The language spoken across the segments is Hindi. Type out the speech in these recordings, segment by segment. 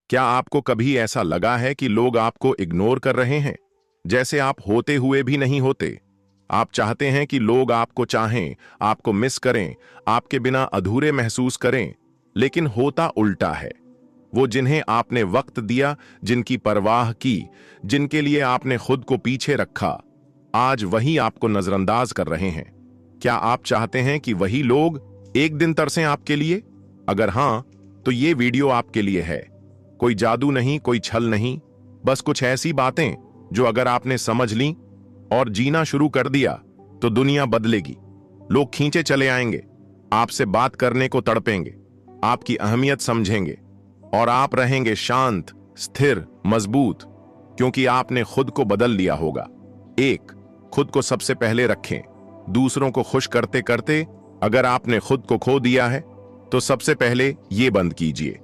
क्या आपको कभी ऐसा लगा है कि लोग आपको इग्नोर कर रहे हैं, जैसे आप होते हुए भी नहीं होते? आप चाहते हैं कि लोग आपको चाहें, आपको मिस करें, आपके बिना अधूरे महसूस करें, लेकिन होता उल्टा है। वो जिन्हें आपने वक्त दिया, जिनकी परवाह की, जिनके लिए आपने खुद को पीछे रखा, आज वही आपको नजरअंदाज कर रहे हैं। क्या आप चाहते हैं कि वही लोग एक दिन तरसें आपके लिए? अगर हां, तो ये वीडियो आपके लिए है। कोई जादू नहीं, कोई छल नहीं, बस कुछ ऐसी बातें जो अगर आपने समझ ली और जीना शुरू कर दिया तो दुनिया बदलेगी। लोग खींचे चले आएंगे, आपसे बात करने को तड़पेंगे, आपकी अहमियत समझेंगे और आप रहेंगे शांत, स्थिर, मजबूत, क्योंकि आपने खुद को बदल लिया होगा। एक, खुद को सबसे पहले रखें। दूसरों को खुश करते करते अगर आपने खुद को खो दिया है तो सबसे पहले ये बंद कीजिए।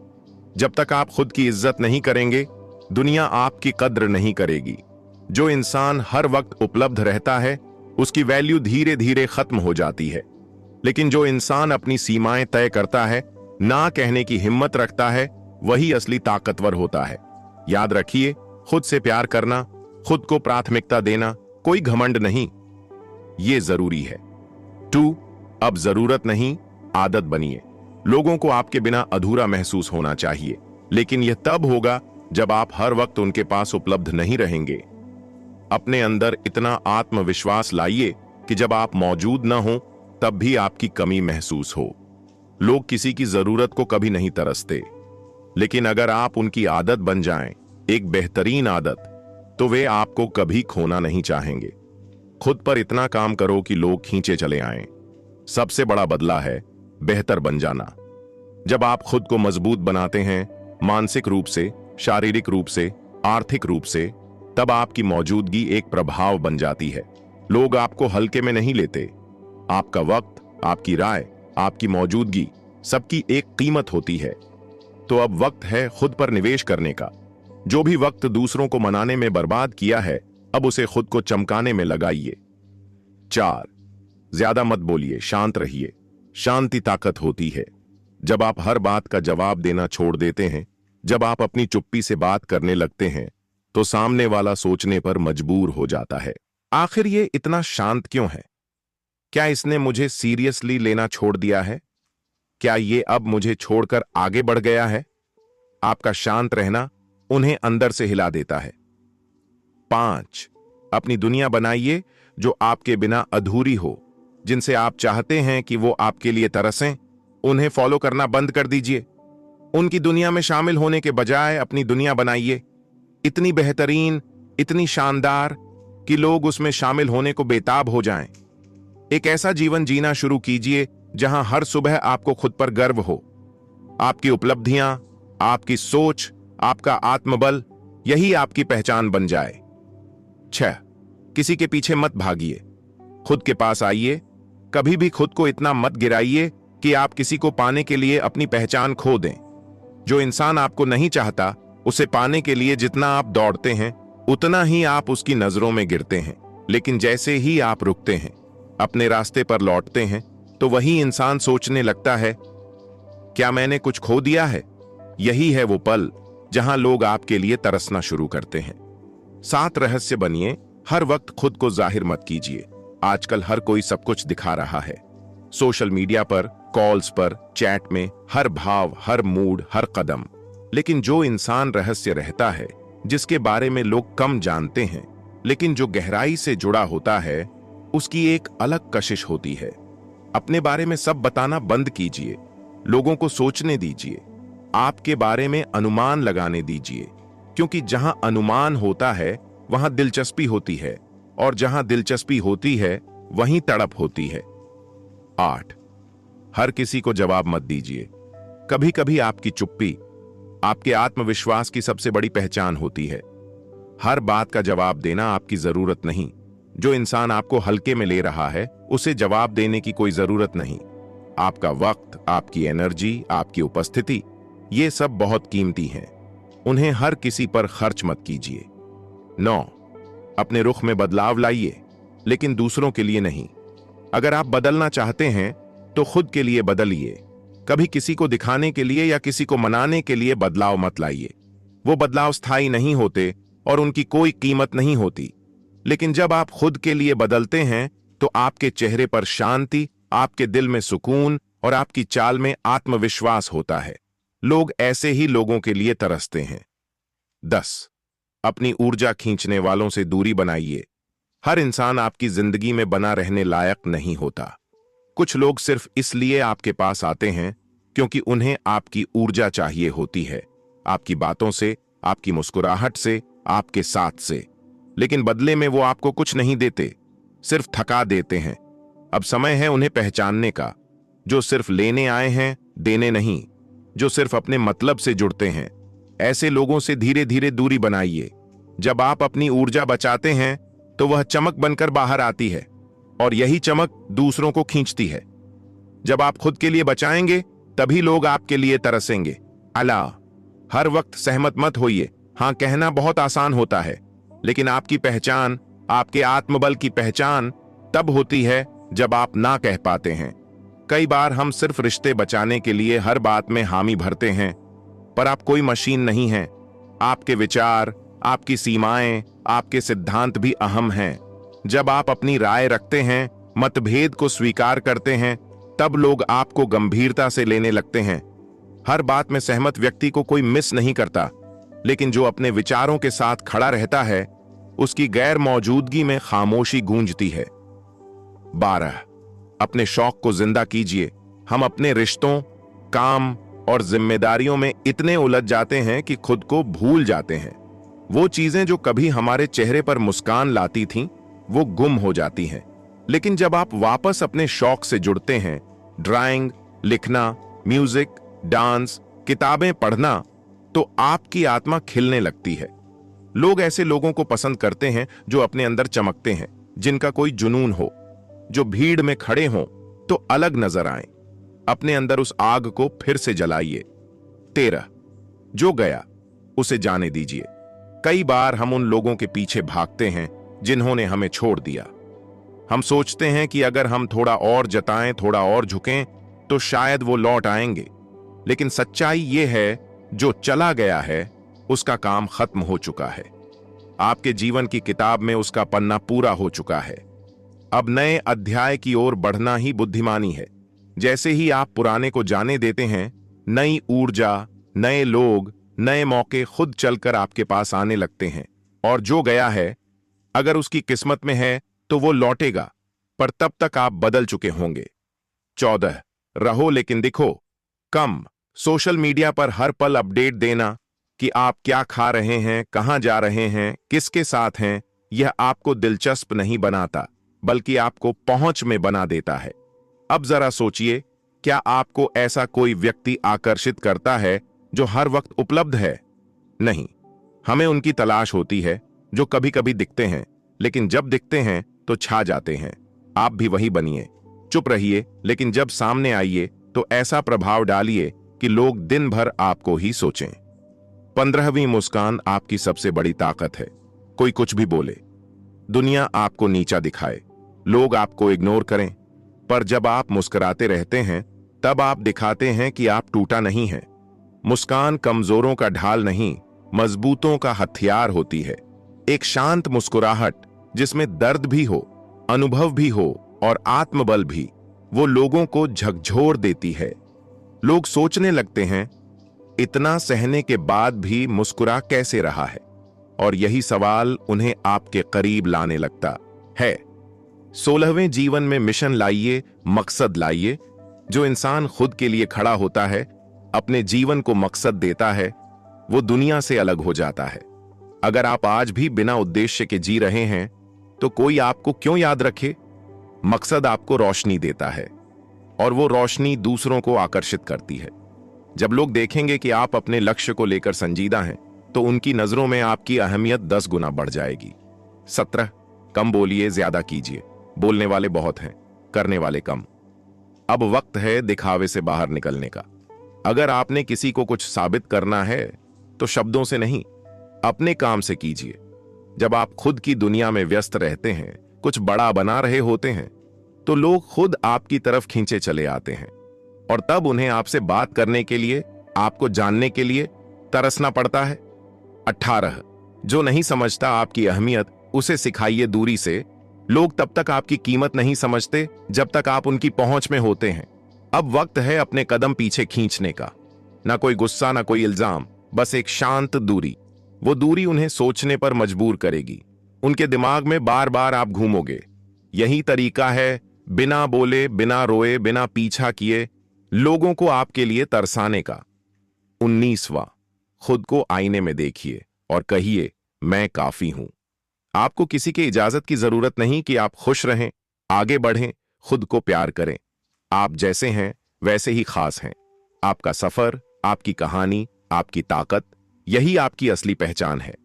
जब तक आप खुद की इज्जत नहीं करेंगे, दुनिया आपकी कद्र नहीं करेगी। जो इंसान हर वक्त उपलब्ध रहता है, उसकी वैल्यू धीरे धीरे खत्म हो जाती है। लेकिन जो इंसान अपनी सीमाएं तय करता है, ना कहने की हिम्मत रखता है, वही असली ताकतवर होता है। याद रखिए, खुद से प्यार करना, खुद को प्राथमिकता देना कोई घमंड नहीं, ये जरूरी है। 2, अब जरूरत नहीं, आदत बनिए। लोगों को आपके बिना अधूरा महसूस होना चाहिए, लेकिन यह तब होगा जब आप हर वक्त उनके पास उपलब्ध नहीं रहेंगे। अपने अंदर इतना आत्मविश्वास लाइए कि जब आप मौजूद न हो तब भी आपकी कमी महसूस हो। लोग किसी की जरूरत को कभी नहीं तरसते, लेकिन अगर आप उनकी आदत बन जाएं, एक बेहतरीन आदत, तो वे आपको कभी खोना नहीं चाहेंगे। खुद पर इतना काम करो कि लोग खींचे चले आएं। सबसे बड़ा बदला है बेहतर बन जाना। जब आप खुद को मजबूत बनाते हैं, मानसिक रूप से, शारीरिक रूप से, आर्थिक रूप से, तब आपकी मौजूदगी एक प्रभाव बन जाती है। लोग आपको हल्के में नहीं लेते। आपका वक्त, आपकी राय, आपकी मौजूदगी, सबकी एक कीमत होती है। तो अब वक्त है खुद पर निवेश करने का। जो भी वक्त दूसरों को मनाने में बर्बाद किया है, अब उसे खुद को चमकाने में लगाइए। 4, ज्यादा मत बोलिए, शांत रहिए। शांति ताकत होती है। जब आप हर बात का जवाब देना छोड़ देते हैं, जब आप अपनी चुप्पी से बात करने लगते हैं, तो सामने वाला सोचने पर मजबूर हो जाता है, आखिर ये इतना शांत क्यों है? क्या इसने मुझे सीरियसली लेना छोड़ दिया है? क्या ये अब मुझे छोड़कर आगे बढ़ गया है? आपका शांत रहना उन्हें अंदर से हिला देता है। 5, अपनी दुनिया बनाइए जो आपके बिना अधूरी हो। जिनसे आप चाहते हैं कि वो आपके लिए तरसें, उन्हें फॉलो करना बंद कर दीजिए। उनकी दुनिया में शामिल होने के बजाय अपनी दुनिया बनाइए, इतनी बेहतरीन, इतनी शानदार कि लोग उसमें शामिल होने को बेताब हो जाएं। एक ऐसा जीवन जीना शुरू कीजिए जहां हर सुबह आपको खुद पर गर्व हो। आपकी उपलब्धियां, आपकी सोच, आपका आत्मबल, यही आपकी पहचान बन जाए। 6, किसी के पीछे मत भागिए, खुद के पास आइए। कभी भी खुद को इतना मत गिराइए कि आप किसी को पाने के लिए अपनी पहचान खो दें। जो इंसान आपको नहीं चाहता, उसे पाने के लिए जितना आप दौड़ते हैं, उतना ही आप उसकी नजरों में गिरते हैं। लेकिन जैसे ही आप रुकते हैं, अपने रास्ते पर लौटते हैं, तो वही इंसान सोचने लगता है, क्या मैंने कुछ खो दिया है? यही है वो पल जहां लोग आपके लिए तरसना शुरू करते हैं। 7, रहस्य बनिए। हर वक्त खुद को जाहिर मत कीजिए। आजकल हर कोई सब कुछ दिखा रहा है, सोशल मीडिया पर, कॉल्स पर, चैट में, हर भाव, हर मूड, हर कदम। लेकिन जो इंसान रहस्य रहता है, जिसके बारे में लोग कम जानते हैं, लेकिन जो गहराई से जुड़ा होता है, उसकी एक अलग कशिश होती है। अपने बारे में सब बताना बंद कीजिए। लोगों को सोचने दीजिए, आपके बारे में अनुमान लगाने दीजिए, क्योंकि जहां अनुमान होता है वहां दिलचस्पी होती है, और जहां दिलचस्पी होती है वहीं तड़प होती है। 8, हर किसी को जवाब मत दीजिए। कभी कभी आपकी चुप्पी आपके आत्मविश्वास की सबसे बड़ी पहचान होती है। हर बात का जवाब देना आपकी जरूरत नहीं। जो इंसान आपको हल्के में ले रहा है, उसे जवाब देने की कोई जरूरत नहीं। आपका वक्त, आपकी एनर्जी, आपकी उपस्थिति, ये सब बहुत कीमती हैं। उन्हें हर किसी पर खर्च मत कीजिए। 9, अपने रुख में बदलाव लाइए, लेकिन दूसरों के लिए नहीं। अगर आप बदलना चाहते हैं तो खुद के लिए बदलिए। कभी किसी को दिखाने के लिए या किसी को मनाने के लिए बदलाव मत लाइए। वो बदलाव स्थायी नहीं होते और उनकी कोई कीमत नहीं होती। लेकिन जब आप खुद के लिए बदलते हैं तो आपके चेहरे पर शांति, आपके दिल में सुकून और आपकी चाल में आत्मविश्वास होता है। लोग ऐसे ही लोगों के लिए तरसते हैं। 10. अपनी ऊर्जा खींचने वालों से दूरी बनाइए। हर इंसान आपकी जिंदगी में बना रहने लायक नहीं होता। कुछ लोग सिर्फ इसलिए आपके पास आते हैं क्योंकि उन्हें आपकी ऊर्जा चाहिए होती है, आपकी बातों से, आपकी मुस्कुराहट से, आपके साथ से। लेकिन बदले में वो आपको कुछ नहीं देते, सिर्फ थका देते हैं। अब समय है उन्हें पहचानने का, जो सिर्फ लेने आए हैं, देने नहीं, जो सिर्फ अपने मतलब से जुड़ते हैं। ऐसे लोगों से धीरे धीरे दूरी बनाइए। जब आप अपनी ऊर्जा बचाते हैं तो वह चमक बनकर बाहर आती है और यही चमक दूसरों को खींचती है। जब आप खुद के लिए बचाएंगे तभी लोग आपके लिए तरसेंगे। अला, हर वक्त सहमत मत होइए। हां कहना बहुत आसान होता है, लेकिन आपकी पहचान, आपके आत्मबल की पहचान तब होती है जब आप ना कह पाते हैं। कई बार हम सिर्फ रिश्ते बचाने के लिए हर बात में हामी भरते हैं, पर आप कोई मशीन नहीं हैं। आपके विचार, आपकी सीमाएं, आपके सिद्धांत भी अहम हैं। जब आप अपनी राय रखते हैं, मतभेद को स्वीकार करते हैं, तब लोग आपको गंभीरता से लेने लगते हैं। हर बात में सहमत व्यक्ति को कोई मिस नहीं करता, लेकिन जो अपने विचारों के साथ खड़ा रहता है, उसकी गैर मौजूदगी में खामोशी गूंजती है। 12. अपने शौक को जिंदा कीजिए। हम अपने रिश्तों, काम और जिम्मेदारियों में इतने उलझ जाते हैं कि खुद को भूल जाते हैं। वो चीजें जो कभी हमारे चेहरे पर मुस्कान लाती थीं, वो गुम हो जाती हैं। लेकिन जब आप वापस अपने शौक से जुड़ते हैं, ड्राइंग, लिखना, म्यूजिक, डांस, किताबें पढ़ना, तो आपकी आत्मा खिलने लगती है। लोग ऐसे लोगों को पसंद करते हैं जो अपने अंदर चमकते हैं, जिनका कोई जुनून हो, जो भीड़ में खड़े हों तो अलग नजर आएं। अपने अंदर उस आग को फिर से जलाइए। 13. जो गया उसे जाने दीजिए। कई बार हम उन लोगों के पीछे भागते हैं जिन्होंने हमें छोड़ दिया। हम सोचते हैं कि अगर हम थोड़ा और जताएं, थोड़ा और झुकें, तो शायद वो लौट आएंगे। लेकिन सच्चाई ये है, जो चला गया है उसका काम खत्म हो चुका है। आपके जीवन की किताब में उसका पन्ना पूरा हो चुका है। अब नए अध्याय की ओर बढ़ना ही बुद्धिमानी है। जैसे ही आप पुराने को जाने देते हैं, नई ऊर्जा, नए लोग, नए मौके खुद चलकर आपके पास आने लगते हैं। और जो गया है, अगर उसकी किस्मत में है तो वो लौटेगा, पर तब तक आप बदल चुके होंगे। 14. रहो लेकिन दिखो कम। सोशल मीडिया पर हर पल अपडेट देना कि आप क्या खा रहे हैं, कहां जा रहे हैं, किसके साथ हैं, यह आपको दिलचस्प नहीं बनाता, बल्कि आपको पहुंच में बना देता है। अब जरा सोचिए, क्या आपको ऐसा कोई व्यक्ति आकर्षित करता है जो हर वक्त उपलब्ध है? नहीं, हमें उनकी तलाश होती है जो कभी कभी दिखते हैं, लेकिन जब दिखते हैं तो छा जाते हैं। आप भी वही बनिए। चुप रहिए, लेकिन जब सामने आइए तो ऐसा प्रभाव डालिए कि लोग दिन भर आपको ही सोचें। 15वीं मुस्कान आपकी सबसे बड़ी ताकत है। कोई कुछ भी बोले, दुनिया आपको नीचा दिखाए, लोग आपको इग्नोर करें, पर जब आप मुस्कुराते रहते हैं तब आप दिखाते हैं कि आप टूटा नहीं है। मुस्कान कमजोरों का ढाल नहीं, मजबूतों का हथियार होती है। एक शांत मुस्कुराहट जिसमें दर्द भी हो, अनुभव भी हो और आत्मबल भी, वो लोगों को झकझोर देती है। लोग सोचने लगते हैं, इतना सहने के बाद भी मुस्कुरा कैसे रहा है? और यही सवाल उन्हें आपके करीब लाने लगता है। 16वें जीवन में मिशन लाइए, मकसद लाइए। जो इंसान खुद के लिए खड़ा होता है, अपने जीवन को मकसद देता है, वो दुनिया से अलग हो जाता है। अगर आप आज भी बिना उद्देश्य के जी रहे हैं, तो कोई आपको क्यों याद रखे? मकसद आपको रोशनी देता है और वो रोशनी दूसरों को आकर्षित करती है। जब लोग देखेंगे कि आप अपने लक्ष्य को लेकर संजीदा हैं, तो उनकी नजरों में आपकी अहमियत 10 गुना बढ़ जाएगी। 17. कम बोलिए, ज्यादा कीजिए। बोलने वाले बहुत हैं, करने वाले कम। अब वक्त है दिखावे से बाहर निकलने का। अगर आपने किसी को कुछ साबित करना है तो शब्दों से नहीं, अपने काम से कीजिए। जब आप खुद की दुनिया में व्यस्त रहते हैं, कुछ बड़ा बना रहे होते हैं, तो लोग खुद आपकी तरफ खींचे चले आते हैं और तब उन्हें आपसे बात करने के लिए, आपको जानने के लिए तरसना पड़ता है। 18 जो नहीं समझता आपकी अहमियत उसे सिखाइए दूरी से। लोग तब तक आपकी कीमत नहीं समझते जब तक आप उनकी पहुंच में होते हैं। अब वक्त है अपने कदम पीछे खींचने का। ना कोई गुस्सा, ना कोई इल्जाम, बस एक शांत दूरी। वो दूरी उन्हें सोचने पर मजबूर करेगी। उनके दिमाग में बार बार आप घूमोगे। यही तरीका है बिना बोले, बिना रोए, बिना पीछा किए लोगों को आपके लिए तरसाने का। 19वां, खुद को आईने में देखिए और कहिए, मैं काफी हूं। आपको किसी की इजाजत की जरूरत नहीं कि आप खुश रहें, आगे बढ़ें, खुद को प्यार करें। आप जैसे हैं वैसे ही खास हैं। आपका सफर, आपकी कहानी, आपकी ताकत, यही आपकी असली पहचान है।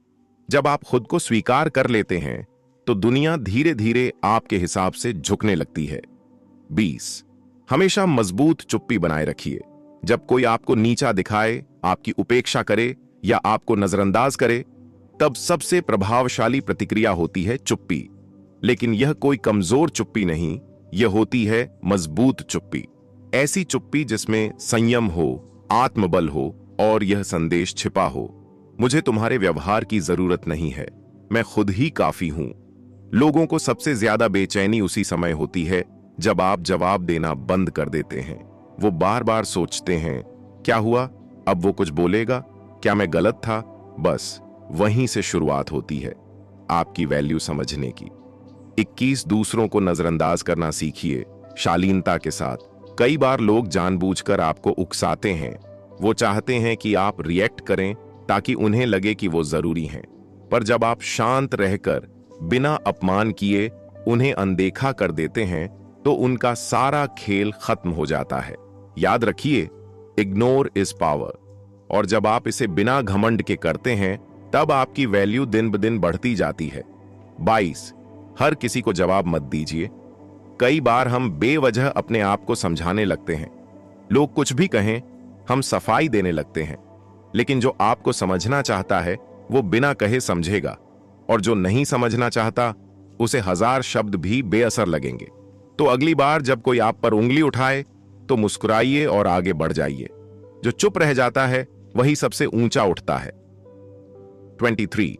जब आप खुद को स्वीकार कर लेते हैं तो दुनिया धीरे धीरे आपके हिसाब से झुकने लगती है। 20 हमेशा मजबूत चुप्पी बनाए रखिए। जब कोई आपको नीचा दिखाए, आपकी उपेक्षा करे या आपको नजरअंदाज करे, तब सबसे प्रभावशाली प्रतिक्रिया होती है चुप्पी। लेकिन यह कोई कमजोर चुप्पी नहीं, यह होती है मजबूत चुप्पी। ऐसी चुप्पी जिसमें संयम हो, आत्मबल हो और यह संदेश छिपा हो, मुझे तुम्हारे व्यवहार की जरूरत नहीं है, मैं खुद ही काफी हूं। लोगों को सबसे ज्यादा बेचैनी उसी समय होती है जब आप जवाब देना बंद कर देते हैं। वो बार बार सोचते हैं, क्या हुआ, अब वो कुछ बोलेगा, क्या मैं गलत था। बस वहीं से शुरुआत होती है आपकी वैल्यू समझने की। 21 दूसरों को नजरअंदाज करना सीखिए शालीनता के साथ। कई बार लोग जानबूझकर आपको उकसाते हैं। वो चाहते हैं कि आप रिएक्ट करें ताकि उन्हें लगे कि वो जरूरी हैं। पर जब आप शांत रहकर बिना अपमान किए उन्हें अनदेखा कर देते हैं तो उनका सारा खेल खत्म हो जाता है। याद रखिए, इग्नोर इज पावर। और जब आप इसे बिना घमंड के करते हैं तब आपकी वैल्यू दिन ब दिन बढ़ती जाती है। 22 हर किसी को जवाब मत दीजिए। कई बार हम बेवजह अपने आप को समझाने लगते हैं। लोग कुछ भी कहें, हम सफाई देने लगते हैं। लेकिन जो आपको समझना चाहता है वो बिना कहे समझेगा, और जो नहीं समझना चाहता उसे 1000 शब्द भी बेअसर लगेंगे। तो अगली बार जब कोई आप पर उंगली उठाए तो मुस्कुराइए और आगे बढ़ जाइए। जो चुप रह जाता है वही सबसे ऊंचा उठता है। 23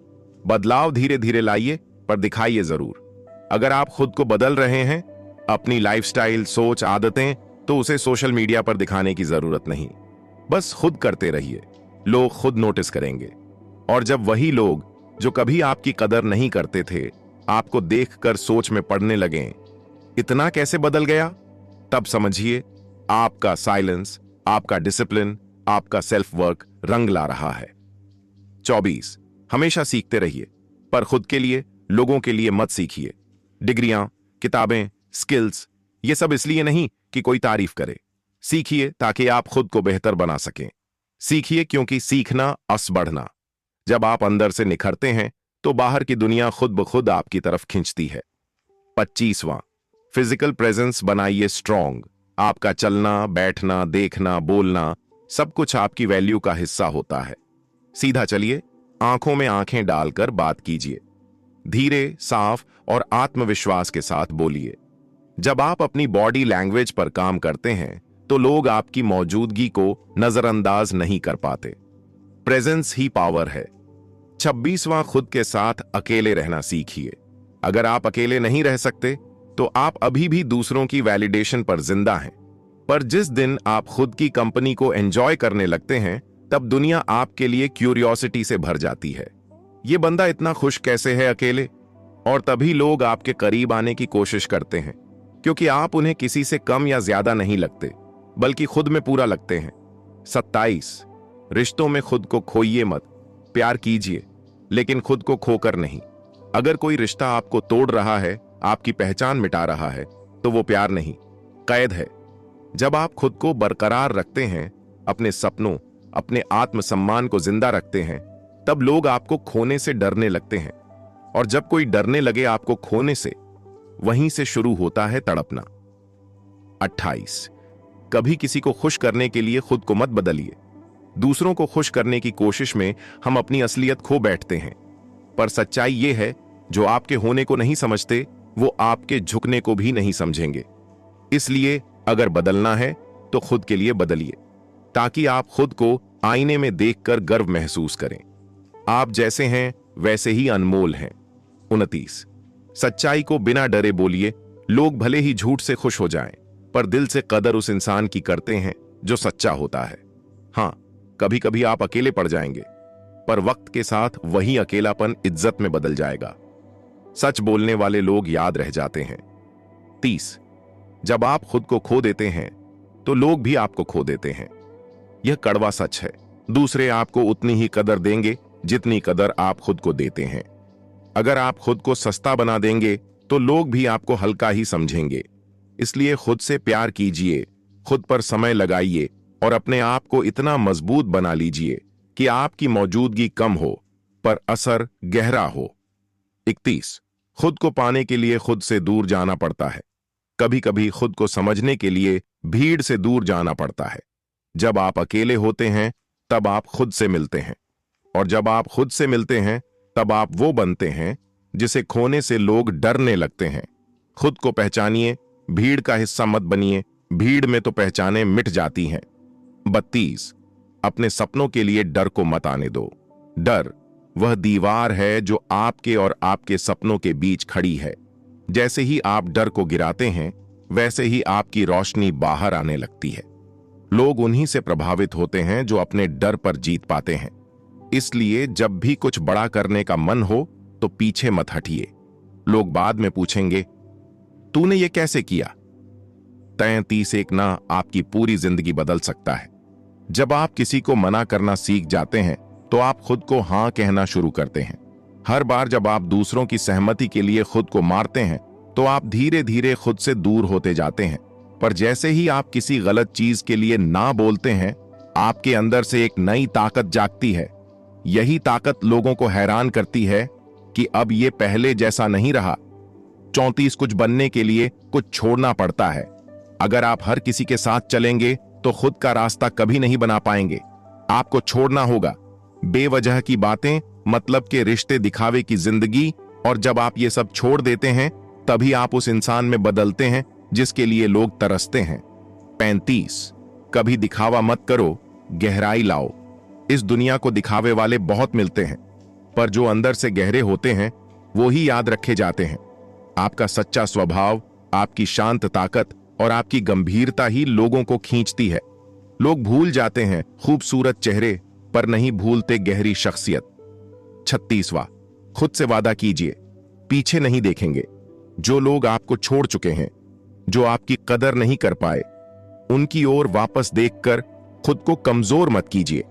बदलाव धीरे धीरे लाइए पर दिखाइए जरूर। अगर आप खुद को बदल रहे हैं, अपनी लाइफस्टाइल, सोच, आदतें, तो उसे सोशल मीडिया पर दिखाने की जरूरत नहीं। बस खुद करते रहिए, लोग खुद नोटिस करेंगे। और जब वही लोग जो कभी आपकी कदर नहीं करते थे आपको देखकर सोच में पड़ने लगें, इतना कैसे बदल गया, तब समझिए आपका साइलेंस, आपका डिसिप्लिन, आपका सेल्फ वर्क रंग ला रहा है। 24 हमेशा सीखते रहिए, पर खुद के लिए, लोगों के लिए मत सीखिए। डिग्रियां, किताबें, स्किल्स, ये सब इसलिए नहीं कि कोई तारीफ करे। सीखिए ताकि आप खुद को बेहतर बना सकें। सीखिए क्योंकि सीखना अस बढ़ना। जब आप अंदर से निखरते हैं तो बाहर की दुनिया खुद ब खुद आपकी तरफ खींचती है। 25वां फिजिकल प्रेजेंस बनाइए स्ट्रॉन्ग। आपका चलना, बैठना, देखना, बोलना, सब कुछ आपकी वैल्यू का हिस्सा होता है। सीधा चलिए, आंखों में आंखें डालकर बात कीजिए। धीरे, साफ और आत्मविश्वास के साथ बोलिए। जब आप अपनी बॉडी लैंग्वेज पर काम करते हैं तो लोग आपकी मौजूदगी को नजरअंदाज नहीं कर पाते। प्रेजेंस ही पावर है। 26वां खुद के साथ अकेले रहना सीखिए। अगर आप अकेले नहीं रह सकते तो आप अभी भी दूसरों की वैलिडेशन पर जिंदा हैं। पर जिस दिन आप खुद की कंपनी को एंजॉय करने लगते हैं तब दुनिया आपके लिए क्यूरियोसिटी से भर जाती है। ये बंदा इतना खुश कैसे है अकेले? और तभी लोग आपके करीब आने की कोशिश करते हैं, क्योंकि आप उन्हें किसी से कम या ज्यादा नहीं लगते, बल्कि खुद में पूरा लगते हैं। 27 रिश्तों में खुद को खोइए मत। प्यार कीजिए, लेकिन खुद को खोकर नहीं। अगर कोई रिश्ता आपको तोड़ रहा है, आपकी पहचान मिटा रहा है, तो वो प्यार नहीं, कैद है। जब आप खुद को बरकरार रखते हैं, अपने सपनों, अपने आत्मसम्मान को जिंदा रखते हैं, तब लोग आपको खोने से डरने लगते हैं। और जब कोई डरने लगे आपको खोने से, वहीं से शुरू होता है तड़पना। 28 कभी किसी को खुश करने के लिए खुद को मत बदलिए। दूसरों को खुश करने की कोशिश में हम अपनी असलियत खो बैठते हैं। पर सच्चाई यह है, जो आपके होने को नहीं समझते वो आपके झुकने को भी नहीं समझेंगे। इसलिए अगर बदलना है तो खुद के लिए बदलिए, ताकि आप खुद को आईने में देखकर गर्व महसूस करें। आप जैसे हैं वैसे ही अनमोल हैं। 29, सच्चाई को बिना डरे बोलिए। लोग भले ही झूठ से खुश हो जाएं, पर दिल से कदर उस इंसान की करते हैं जो सच्चा होता है। हां, कभी कभी आप अकेले पड़ जाएंगे, पर वक्त के साथ वही अकेलापन इज्जत में बदल जाएगा। सच बोलने वाले लोग याद रह जाते हैं। 30, जब आप खुद को खो देते हैं तो लोग भी आपको खो देते हैं। यह कड़वा सच है। दूसरे आपको उतनी ही कदर देंगे जितनी कदर आप खुद को देते हैं। अगर आप खुद को सस्ता बना देंगे तो लोग भी आपको हल्का ही समझेंगे। इसलिए खुद से प्यार कीजिए, खुद पर समय लगाइए और अपने आप को इतना मजबूत बना लीजिए कि आपकी मौजूदगी कम हो पर असर गहरा हो। 31, खुद को पाने के लिए खुद से दूर जाना पड़ता है। कभी कभी खुद को समझने के लिए भीड़ से दूर जाना पड़ता है। जब आप अकेले होते हैं तब आप खुद से मिलते हैं, और जब आप खुद से मिलते हैं तब आप वो बनते हैं जिसे खोने से लोग डरने लगते हैं। खुद को पहचानिए, भीड़ का हिस्सा मत बनिए, भीड़ में तो पहचाने मिट जाती हैं। 32, अपने सपनों के लिए डर को मत आने दो। डर वह दीवार है जो आपके और आपके सपनों के बीच खड़ी है। जैसे ही आप डर को गिराते हैं वैसे ही आपकी रोशनी बाहर आने लगती है। लोग उन्हीं से प्रभावित होते हैं जो अपने डर पर जीत पाते हैं। इसलिए जब भी कुछ बड़ा करने का मन हो तो पीछे मत हटिए। लोग बाद में पूछेंगे, तूने ये कैसे किया? 33 एक ना आपकी पूरी जिंदगी बदल सकता है। जब आप किसी को मना करना सीख जाते हैं तो आप खुद को हां कहना शुरू करते हैं। हर बार जब आप दूसरों की सहमति के लिए खुद को मारते हैं तो आप धीरे धीरे खुद से दूर होते जाते हैं। पर जैसे ही आप किसी गलत चीज के लिए ना बोलते हैं, आपके अंदर से एक नई ताकत जागती है। यही ताकत लोगों को हैरान करती है कि अब ये पहले जैसा नहीं रहा। 34, कुछ बनने के लिए कुछ छोड़ना पड़ता है। अगर आप हर किसी के साथ चलेंगे तो खुद का रास्ता कभी नहीं बना पाएंगे। आपको छोड़ना होगा बेवजह की बातें, मतलब के रिश्ते, दिखावे की जिंदगी, और जब आप ये सब छोड़ देते हैं तभी आप उस इंसान में बदलते हैं जिसके लिए लोग तरसते हैं। 35, कभी दिखावा मत करो, गहराई लाओ। इस दुनिया को दिखावे वाले बहुत मिलते हैं, पर जो अंदर से गहरे होते हैं वो ही याद रखे जाते हैं। आपका सच्चा स्वभाव, आपकी शांत ताकत और आपकी गंभीरता ही लोगों को खींचती है। लोग भूल जाते हैं खूबसूरत चेहरे, पर नहीं भूलते गहरी शख्सियत। 36वां, खुद से वादा कीजिए, पीछे नहीं देखेंगे। जो लोग आपको छोड़ चुके हैं, जो आपकी कदर नहीं कर पाए, उनकी ओर वापस देखकर खुद को कमजोर मत कीजिए।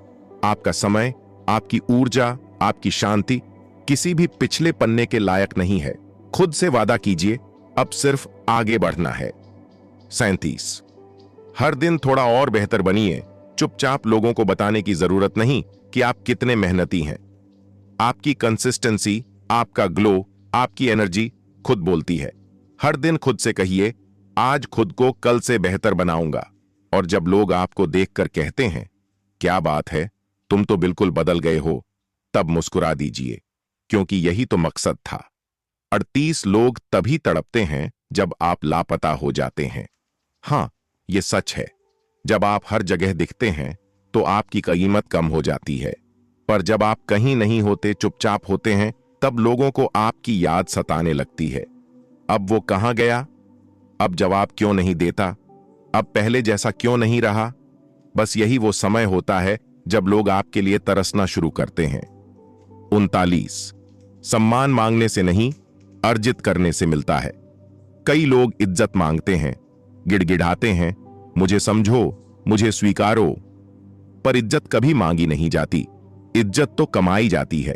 आपका समय, आपकी ऊर्जा, आपकी शांति किसी भी पिछले पन्ने के लायक नहीं है। खुद से वादा कीजिए, अब सिर्फ आगे बढ़ना है। 37, हर दिन थोड़ा और बेहतर बनिए। चुपचाप लोगों को बताने की जरूरत नहीं कि आप कितने मेहनती हैं। आपकी कंसिस्टेंसी, आपका ग्लो, आपकी एनर्जी खुद बोलती है। हर दिन खुद से कहिए, आज खुद को कल से बेहतर बनाऊंगा। और जब लोग आपको देखकर कहते हैं, क्या बात है, तुम तो बिल्कुल बदल गए हो, तब मुस्कुरा दीजिए, क्योंकि यही तो मकसद था। 38, लोग तभी तड़पते हैं जब आप लापता हो जाते हैं। हां, यह सच है। जब आप हर जगह दिखते हैं तो आपकी कीमत कम हो जाती है, पर जब आप कहीं नहीं होते, चुपचाप होते हैं, तब लोगों को आपकी याद सताने लगती है। अब वो कहां गया? अब जवाब क्यों नहीं देता? अब पहले जैसा क्यों नहीं रहा? बस यही वो समय होता है जब लोग आपके लिए तरसना शुरू करते हैं। 39, सम्मान मांगने से नहीं, अर्जित करने से मिलता है। कई लोग इज्जत मांगते हैं, गिड़गिड़ाते हैं, मुझे समझो, मुझे स्वीकारो, पर इज्जत कभी मांगी नहीं जाती। इज्जत तो कमाई जाती है।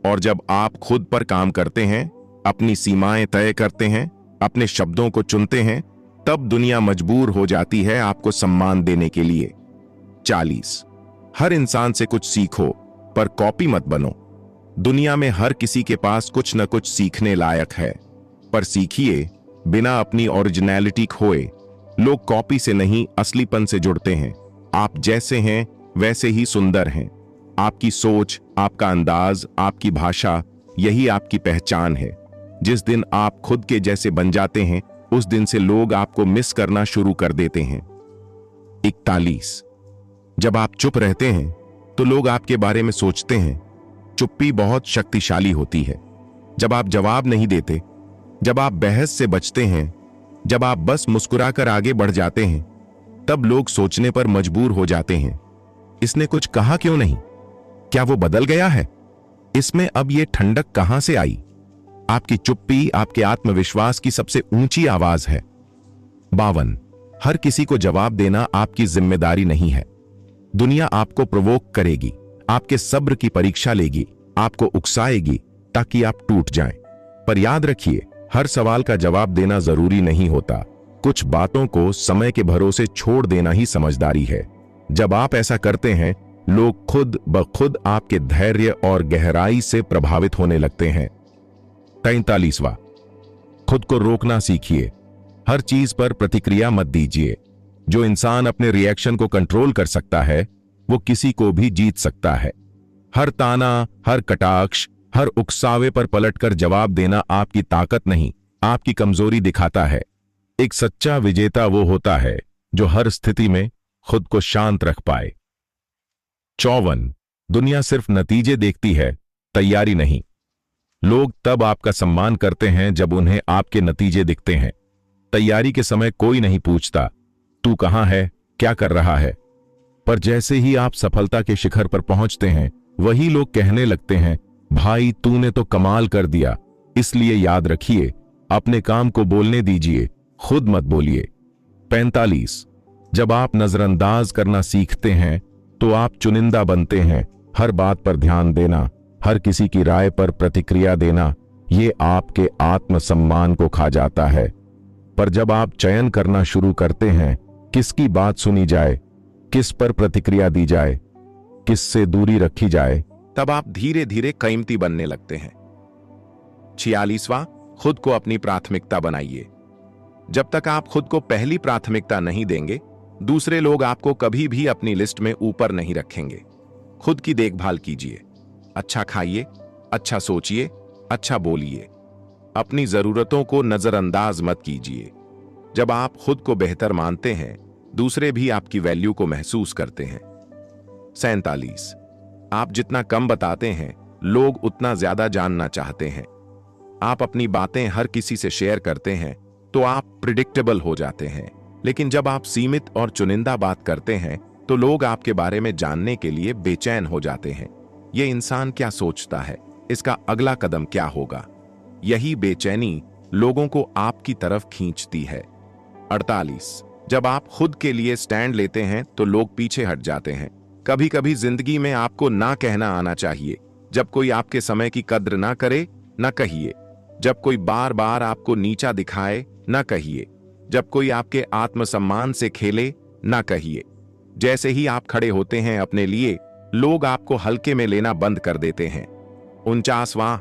और जब आप खुद पर काम करते हैं, अपनी सीमाएं तय करते हैं, अपने शब्दों को चुनते हैं, तब दुनिया मजबूर हो जाती है आपको सम्मान देने के लिए। 40, हर इंसान से कुछ सीखो, पर कॉपी मत बनो। दुनिया में हर किसी के पास कुछ न कुछ सीखने लायक है, पर सीखिए बिना अपनी ओरिजिनलिटी खोए। लोग कॉपी से नहीं, असलीपन से जुड़ते हैं। आप जैसे हैं वैसे ही सुंदर हैं। आपकी सोच, आपका अंदाज, आपकी भाषा, यही आपकी पहचान है। जिस दिन आप खुद के जैसे बन जाते हैं, उस दिन से लोग आपको मिस करना शुरू कर देते हैं। 41, जब आप चुप रहते हैं तो लोग आपके बारे में सोचते हैं, चुप्पी बहुत शक्तिशाली होती है। जब आप जवाब नहीं देते, जब आप बहस से बचते हैं, जब आप बस मुस्कुराकर आगे बढ़ जाते हैं, तब लोग सोचने पर मजबूर हो जाते हैं, इसने कुछ कहा क्यों नहीं? क्या वो बदल गया है? इसमें अब ये ठंडक कहां से आई? आपकी चुप्पी आपके आत्मविश्वास की सबसे ऊंची आवाज है। 52, हर किसी को जवाब देना आपकी जिम्मेदारी नहीं है। दुनिया आपको प्रोवोक करेगी, आपके सब्र की परीक्षा लेगी, आपको उकसाएगी ताकि आप टूट जाएं। पर याद रखिए, हर सवाल का जवाब देना जरूरी नहीं होता। कुछ बातों को समय के भरोसे छोड़ देना ही समझदारी है। जब आप ऐसा करते हैं, लोग खुद ब खुद आपके धैर्य और गहराई से प्रभावित होने लगते हैं। 43वां, खुद को रोकना सीखिए। हर चीज पर प्रतिक्रिया मत दीजिए। जो इंसान अपने रिएक्शन को कंट्रोल कर सकता है, वो किसी को भी जीत सकता है। हर ताना, हर कटाक्ष, हर उकसावे पर पलटकर जवाब देना आपकी ताकत नहीं, आपकी कमजोरी दिखाता है। एक सच्चा विजेता वो होता है जो हर स्थिति में खुद को शांत रख पाए। 54, दुनिया सिर्फ नतीजे देखती है, तैयारी नहीं। लोग तब आपका सम्मान करते हैं जब उन्हें आपके नतीजे दिखते हैं। तैयारी के समय कोई नहीं पूछता, तू कहां है, क्या कर रहा है? पर जैसे ही आप सफलता के शिखर पर पहुंचते हैं, वही लोग कहने लगते हैं, भाई तूने तो कमाल कर दिया। इसलिए याद रखिए, अपने काम को बोलने दीजिए, खुद मत बोलिए। 45, जब आप नजरअंदाज करना सीखते हैं तो आप चुनिंदा बनते हैं। हर बात पर ध्यान देना, हर किसी की राय पर प्रतिक्रिया देना, ये आपके आत्मसम्मान को खा जाता है। पर जब आप चयन करना शुरू करते हैं, किसकी बात सुनी जाए, किस पर प्रतिक्रिया दी जाए, किससे दूरी रखी जाए, तब आप धीरे धीरे कीमती बनने लगते हैं। 46वां, खुद को अपनी प्राथमिकता बनाइए। जब तक आप खुद को पहली प्राथमिकता नहीं देंगे, दूसरे लोग आपको कभी भी अपनी लिस्ट में ऊपर नहीं रखेंगे। खुद की देखभाल कीजिए, अच्छा खाइए, अच्छा सोचिए, अच्छा बोलिए। अपनी जरूरतों को नजरअंदाज मत कीजिए। जब आप खुद को बेहतर मानते हैं, दूसरे भी आपकी वैल्यू को महसूस करते हैं। 47, आप जितना कम बताते हैं, लोग उतना ज्यादा जानना चाहते हैं। आप अपनी बातें हर किसी से शेयर करते हैं तो आप प्रिडिक्टेबल हो जाते हैं। लेकिन जब आप सीमित और चुनिंदा बात करते हैं तो लोग आपके बारे में जानने के लिए बेचैन हो जाते हैं। ये इंसान क्या सोचता है, इसका अगला कदम क्या होगा? यही बेचैनी लोगों को आपकी तरफ खींचती है। 48, जब आप खुद के लिए स्टैंड लेते हैं तो लोग पीछे हट जाते हैं। कभी कभी जिंदगी में आपको ना कहना आना चाहिए। जब कोई आपके समय की कद्र ना करे, ना कहिए। जब कोई बार बार आपको नीचा दिखाए, ना कहिए। जब कोई आपके आत्मसम्मान से खेले, ना कहिए। जैसे ही आप खड़े होते हैं अपने लिए, लोग आपको हल्के में लेना बंद कर देते हैं। 49वां,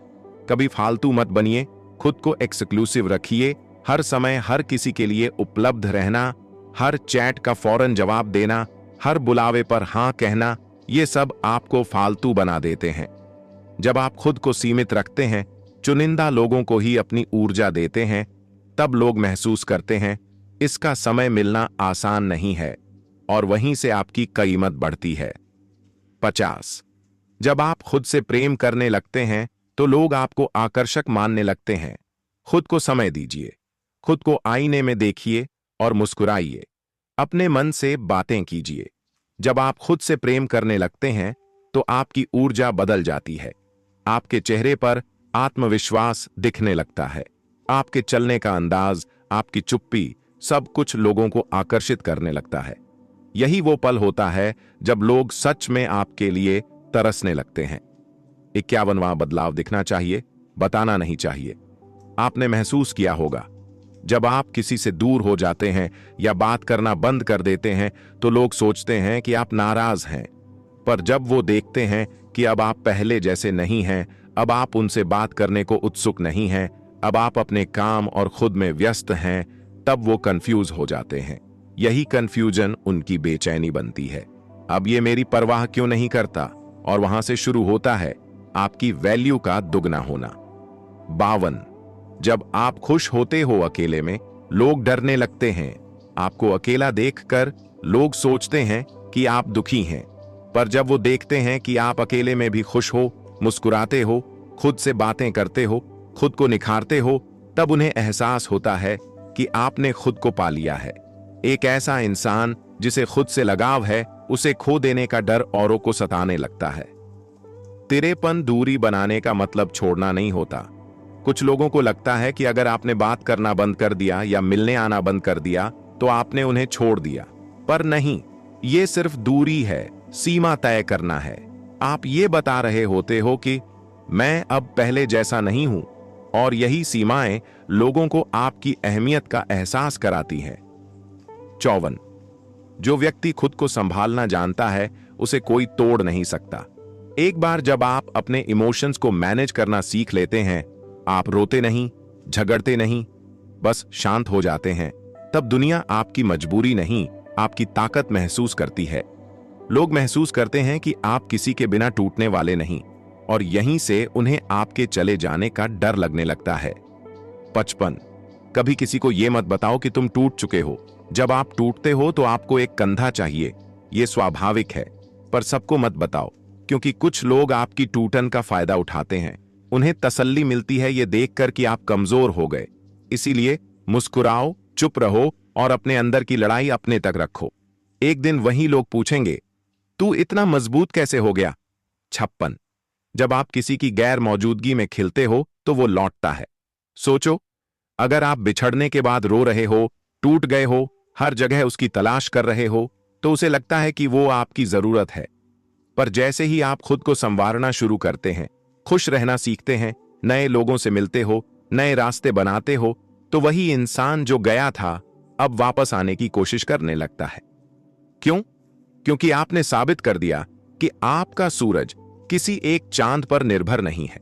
कभी फालतू मत बनिए। खुद को एक्सक्लूसिव रखिए। हर समय हर किसी के लिए उपलब्ध रहना, हर चैट का फौरन जवाब देना, हर बुलावे पर हां कहना, ये सब आपको फालतू बना देते हैं। जब आप खुद को सीमित रखते हैं, चुनिंदा लोगों को ही अपनी ऊर्जा देते हैं, तब लोग महसूस करते हैं इसका समय मिलना आसान नहीं है, और वहीं से आपकी कीमत बढ़ती है। 50, जब आप खुद से प्रेम करने लगते हैं तो लोग आपको आकर्षक मानने लगते हैं। खुद को समय दीजिए, खुद को आईने में देखिए और मुस्कुराइए। अपने मन से बातें कीजिए। जब आप खुद से प्रेम करने लगते हैं तो आपकी ऊर्जा बदल जाती है। आपके चेहरे पर आत्मविश्वास दिखने लगता है। आपके चलने का अंदाज, आपकी चुप्पी, सब कुछ लोगों को आकर्षित करने लगता है। यही वो पल होता है जब लोग सच में आपके लिए तरसने लगते हैं। 51वां बदलाव दिखना चाहिए, बताना नहीं चाहिए। आपने महसूस किया होगा, जब आप किसी से दूर हो जाते हैं या बात करना बंद कर देते हैं तो लोग सोचते हैं कि आप नाराज हैं। पर जब वो देखते हैं कि अब आप पहले जैसे नहीं हैं, अब आप उनसे बात करने को उत्सुक नहीं हैं, अब आप अपने काम और खुद में व्यस्त हैं, तब वो कंफ्यूज हो जाते हैं। यही कंफ्यूजन उनकी बेचैनी बनती है। अब ये मेरी परवाह क्यों नहीं करता, और वहां से शुरू होता है आपकी वैल्यू का दुगना होना। 52, जब आप खुश होते हो अकेले में, लोग डरने लगते हैं। आपको अकेला देखकर लोग सोचते हैं कि आप दुखी हैं, पर जब वो देखते हैं कि आप अकेले में भी खुश हो मुस्कुराते हो, खुद से बातें करते हो, खुद को निखारते हो, तब उन्हें एहसास होता है कि आपने खुद को पा लिया है। एक ऐसा इंसान जिसे खुद से लगाव है, उसे खो देने का डर औरों को सताने लगता है। तिरेपन दूरी बनाने का मतलब छोड़ना नहीं होता। कुछ लोगों को लगता है कि अगर आपने बात करना बंद कर दिया या मिलने आना बंद कर दिया तो आपने उन्हें छोड़ दिया, पर नहीं, ये सिर्फ दूरी है, सीमा तय करना है। आप ये बता रहे होते हो कि मैं अब पहले जैसा नहीं हूं, और यही सीमाएं लोगों को आपकी अहमियत का एहसास कराती हैं। 54। जो व्यक्ति खुद को संभालना जानता है उसे कोई तोड़ नहीं सकता। एक बार जब आप अपने इमोशंस को मैनेज करना सीख लेते हैं, आप रोते नहीं, झगड़ते नहीं, बस शांत हो जाते हैं, तब दुनिया आपकी मजबूरी नहीं, आपकी ताकत महसूस करती है। लोग महसूस करते हैं कि आप किसी के बिना टूटने वाले नहीं, और यहीं से उन्हें आपके चले जाने का डर लगने लगता है। 55। कभी किसी को यह मत बताओ कि तुम टूट चुके हो। जब आप टूटते हो तो आपको एक कंधा चाहिए, यह स्वाभाविक है, पर सबको मत बताओ, क्योंकि कुछ लोग आपकी टूटन का फायदा उठाते हैं। उन्हें तसल्ली मिलती है यह देखकर कि आप कमजोर हो गए। इसीलिए मुस्कुराओ, चुप रहो और अपने अंदर की लड़ाई अपने तक रखो। एक दिन वही लोग पूछेंगे, तू इतना मजबूत कैसे हो गया? 56। जब आप किसी की गैर मौजूदगी में खिलते हो तो वो लौटता है। सोचो, अगर आप बिछड़ने के बाद रो रहे हो, टूट गए हो, हर जगह उसकी तलाश कर रहे हो, तो उसे लगता है कि वो आपकी जरूरत है। पर जैसे ही आप खुद को संवारना शुरू करते हैं, खुश रहना सीखते हैं, नए लोगों से मिलते हो, नए रास्ते बनाते हो, तो वही इंसान जो गया था अब वापस आने की कोशिश करने लगता है। क्यों? क्योंकि आपने साबित कर दिया कि आपका सूरज किसी एक चांद पर निर्भर नहीं है।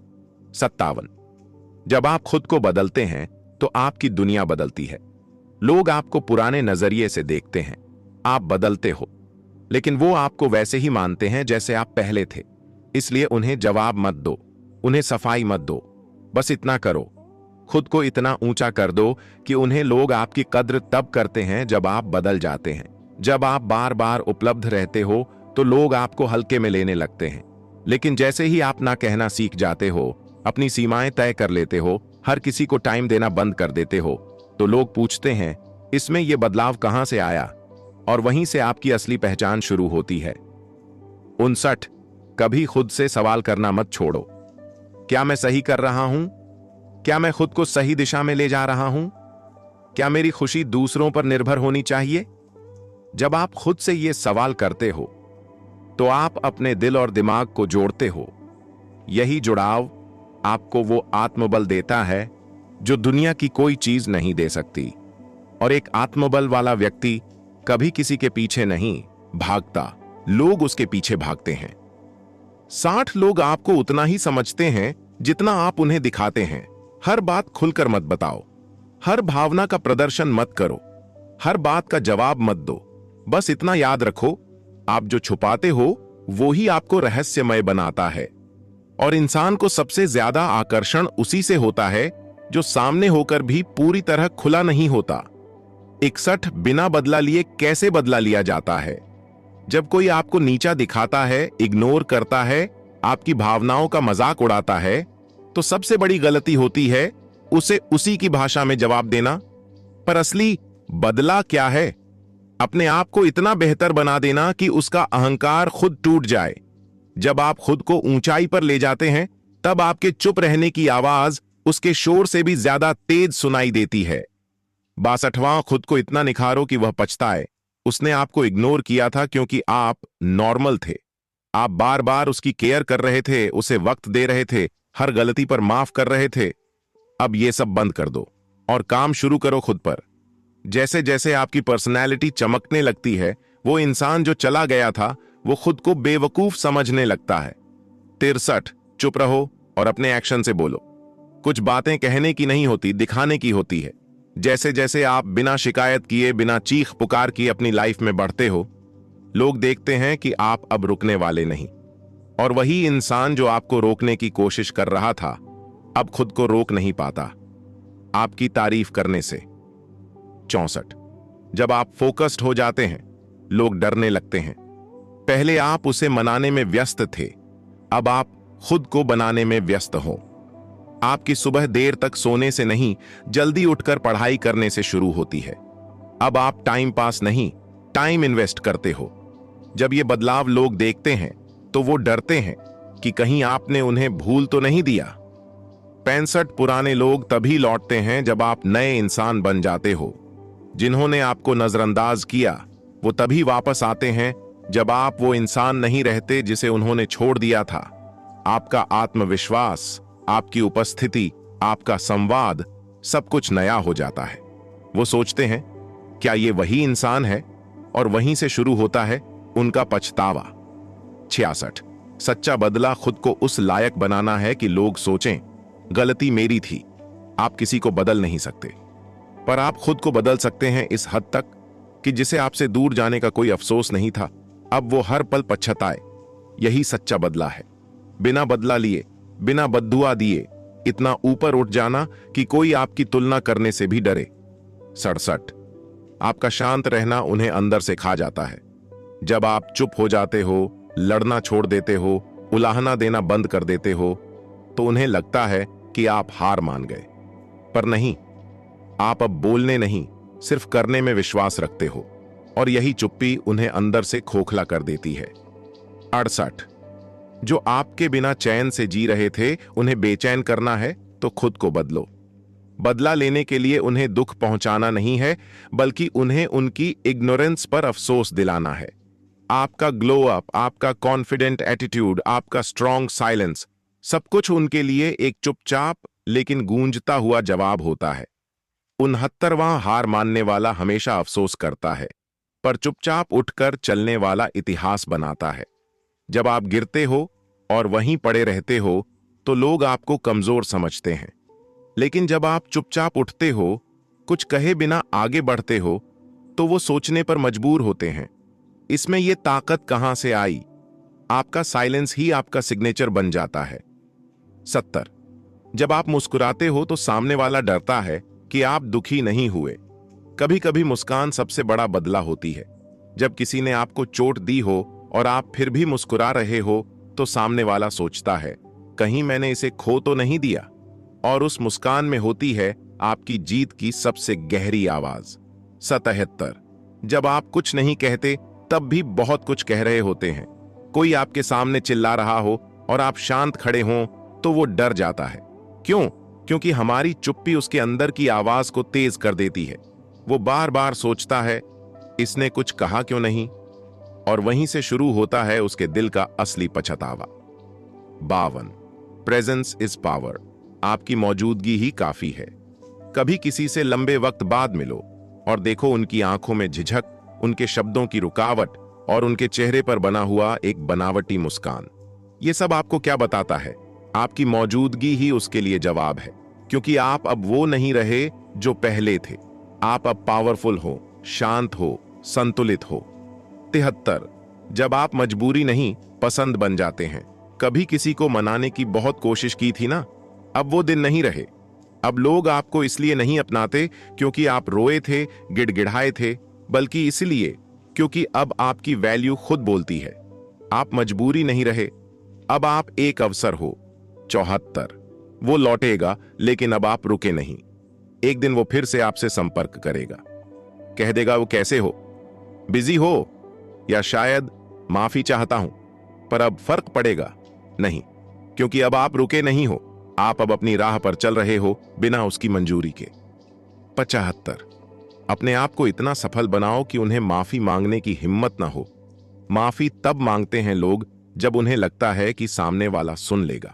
57। जब आप खुद को बदलते हैं तो आपकी दुनिया बदलती है। लोग आपको पुराने नजरिए से देखते हैं। आप बदलते हो, लेकिन वो आपको वैसे ही मानते हैं जैसे आप पहले थे। इसलिए उन्हें जवाब मत दो, उन्हें सफाई मत दो, बस इतना करो, खुद को इतना ऊंचा कर दो कि उन्हें लोग आपकी कद्र तब करते हैं जब आप बदल जाते हैं। जब आप बार बार उपलब्ध रहते हो तो लोग आपको हल्के में लेने लगते हैं, लेकिन जैसे ही आप ना कहना सीख जाते हो, अपनी सीमाएं तय कर लेते हो, हर किसी को टाइम देना बंद कर देते हो, तो लोग पूछते हैं, इसमें यह बदलाव कहां से आया? और वहीं से आपकी असली पहचान शुरू होती है। 59। कभी खुद से सवाल करना मत छोड़ो। क्या मैं सही कर रहा हूं? क्या मैं खुद को सही दिशा में ले जा रहा हूं? क्या मेरी खुशी दूसरों पर निर्भर होनी चाहिए? जब आप खुद से यह सवाल करते हो तो आप अपने दिल और दिमाग को जोड़ते हो। यही जुड़ाव आपको वो आत्मबल देता है जो दुनिया की कोई चीज नहीं दे सकती। और एक आत्मबल वाला व्यक्ति कभी किसी के पीछे नहीं भागता, लोग उसके पीछे भागते हैं। 60 लोग आपको उतना ही समझते हैं जितना आप उन्हें दिखाते हैं। हर बात खुलकर मत बताओ, हर भावना का प्रदर्शन मत करो, हर बात का जवाब मत दो। बस इतना याद रखो, आप जो छुपाते हो वो ही आपको रहस्यमय बनाता है। और इंसान को सबसे ज्यादा आकर्षण उसी से होता है जो सामने होकर भी पूरी तरह खुला नहीं होता। 61 बिना बदला लिए कैसे बदला लिया जाता है? जब कोई आपको नीचा दिखाता है, इग्नोर करता है, आपकी भावनाओं का मजाक उड़ाता है, तो सबसे बड़ी गलती होती है उसे उसी की भाषा में जवाब देना। पर असली बदला क्या है? अपने आप को इतना बेहतर बना देना कि उसका अहंकार खुद टूट जाए। जब आप खुद को ऊंचाई पर ले जाते हैं, तब आपके चुप रहने की आवाज उसके शोर से भी ज्यादा तेज सुनाई देती है। 62वां, खुद को इतना निखारो कि वह पछताए। उसने आपको इग्नोर किया था क्योंकि आप नॉर्मल थे। आप बार बार उसकी केयर कर रहे थे, उसे वक्त दे रहे थे, हर गलती पर माफ कर रहे थे। अब यह सब बंद कर दो और काम शुरू करो खुद पर। जैसे जैसे आपकी पर्सनैलिटी चमकने लगती है, वो इंसान जो चला गया था वो खुद को बेवकूफ समझने लगता है। 63, चुप रहो और अपने एक्शन से बोलो। कुछ बातें कहने की नहीं होती, दिखाने की होती है। जैसे जैसे आप बिना शिकायत किए, बिना चीख पुकार किए अपनी लाइफ में बढ़ते हो, लोग देखते हैं कि आप अब रुकने वाले नहीं। और वही इंसान जो आपको रोकने की कोशिश कर रहा था, अब खुद को रोक नहीं पाता आपकी तारीफ करने से। 64, जब आप फोकस्ड हो जाते हैं, लोग डरने लगते हैं। पहले आप उसे मनाने में व्यस्त थे, अब आप खुद को बनाने में व्यस्त हो। आपकी सुबह देर तक सोने से नहीं, जल्दी उठकर पढ़ाई करने से शुरू होती है। अब आप टाइम पास नहीं, टाइम इन्वेस्ट करते हो। जब ये बदलाव लोग देखते हैं तो वो डरते हैं कि कहीं आपने उन्हें भूल तो नहीं दिया। 65 पुराने लोग तभी लौटते हैं जब आप नए इंसान बन जाते हो। जिन्होंने आपको नजरअंदाज किया वो तभी वापस आते हैं जब आप वो इंसान नहीं रहते जिसे उन्होंने छोड़ दिया था। आपका आत्मविश्वास, आपकी उपस्थिति, आपका संवाद, सब कुछ नया हो जाता है। वो सोचते हैं, क्या ये वही इंसान है? और वहीं से शुरू होता है उनका पछतावा। 66 सच्चा बदला खुद को उस लायक बनाना है कि लोग सोचें, गलती मेरी थी। आप किसी को बदल नहीं सकते, पर आप खुद को बदल सकते हैं इस हद तक कि जिसे आपसे दूर जाने का कोई अफसोस नहीं था, अब वो हर पल पछताए। यही सच्चा बदला है। बिना बदला लिए, बिना बद्दुआ दिए, इतना ऊपर उठ जाना कि कोई आपकी तुलना करने से भी डरे। 67 आपका शांत रहना उन्हें अंदर से खा जाता है। जब आप चुप हो जाते हो, लड़ना छोड़ देते हो, उलाहना देना बंद कर देते हो, तो उन्हें लगता है कि आप हार मान गए। पर नहीं, आप अब बोलने नहीं, सिर्फ करने में विश्वास रखते हो, और यही चुप्पी उन्हें अंदर से खोखला कर देती है। 68 जो आपके बिना चैन से जी रहे थे, उन्हें बेचैन करना है तो खुद को बदलो। बदला लेने के लिए उन्हें दुख पहुंचाना नहीं है, बल्कि उन्हें उनकी इग्नोरेंस पर अफसोस दिलाना है। आपका ग्लो अप, आपका कॉन्फिडेंट एटीट्यूड, आपका स्ट्रॉन्ग साइलेंस, सब कुछ उनके लिए एक चुपचाप लेकिन गूंजता हुआ जवाब होता है। 69वां हार मानने वाला हमेशा अफसोस करता है, पर चुपचाप उठकर चलने वाला इतिहास बनाता है। जब आप गिरते हो और वहीं पड़े रहते हो तो लोग आपको कमजोर समझते हैं, लेकिन जब आप चुपचाप उठते हो, कुछ कहे बिना आगे बढ़ते हो, तो वो सोचने पर मजबूर होते हैं, इसमें ये ताकत कहां से आई? आपका साइलेंस ही आपका सिग्नेचर बन जाता है। 70 जब आप मुस्कुराते हो तो सामने वाला डरता है कि आप दुखी नहीं हुए। कभी कभी मुस्कान सबसे बड़ा बदला होती है। जब किसी ने आपको चोट दी हो और आप फिर भी मुस्कुरा रहे हो, तो सामने वाला सोचता है, कहीं मैंने इसे खो तो नहीं दिया? और उस मुस्कान में होती है आपकी जीत की सबसे गहरी आवाज। 77 जब आप कुछ नहीं कहते तब भी बहुत कुछ कह रहे होते हैं। कोई आपके सामने चिल्ला रहा हो और आप शांत खड़े हों तो वो डर जाता है। क्यों? क्योंकि हमारी चुप्पी उसके अंदर की आवाज को तेज कर देती है। वो बार बार सोचता है, इसने कुछ कहा क्यों नहीं? और वहीं से शुरू होता है उसके दिल का असली पछतावा। 52 प्रेजेंस इज पावर। आपकी मौजूदगी ही काफी है। कभी किसी से लंबे वक्त बाद मिलो और देखो उनकी आंखों में झिझक, उनके शब्दों की रुकावट और उनके चेहरे पर बना हुआ एक बनावटी मुस्कान। ये सब आपको क्या बताता है? आपकी मौजूदगी ही उसके लिए जवाब है, क्योंकि आप अब वो नहीं रहे जो पहले थे। आप अब पावरफुल हो, शांत हो, संतुलित हो। 73 जब आप मजबूरी नहीं, पसंद बन जाते हैं। कभी किसी को मनाने की बहुत कोशिश की थी ना, अब वो दिन नहीं रहे। अब लोग आपको इसलिए नहीं अपनाते क्योंकि आप रोए थे, गिड़गिड़ाए थे, बल्कि इसलिए क्योंकि अब आपकी वैल्यू खुद बोलती है। आप मजबूरी नहीं रहे, अब आप एक अवसर हो। 74 वो लौटेगा, लेकिन अब आप रुके नहीं। एक दिन वो फिर से आपसे संपर्क करेगा। कह देगा, वो कैसे हो, बिजी हो, या शायद माफी चाहता हूं। पर अब फर्क पड़ेगा नहीं, क्योंकि अब आप रुके नहीं हो। आप अब अपनी राह पर चल रहे हो बिना उसकी मंजूरी के। 75 अपने आप को इतना सफल बनाओ कि उन्हें माफी मांगने की हिम्मत ना हो। माफी तब मांगते हैं लोग जब उन्हें लगता है कि सामने वाला सुन लेगा,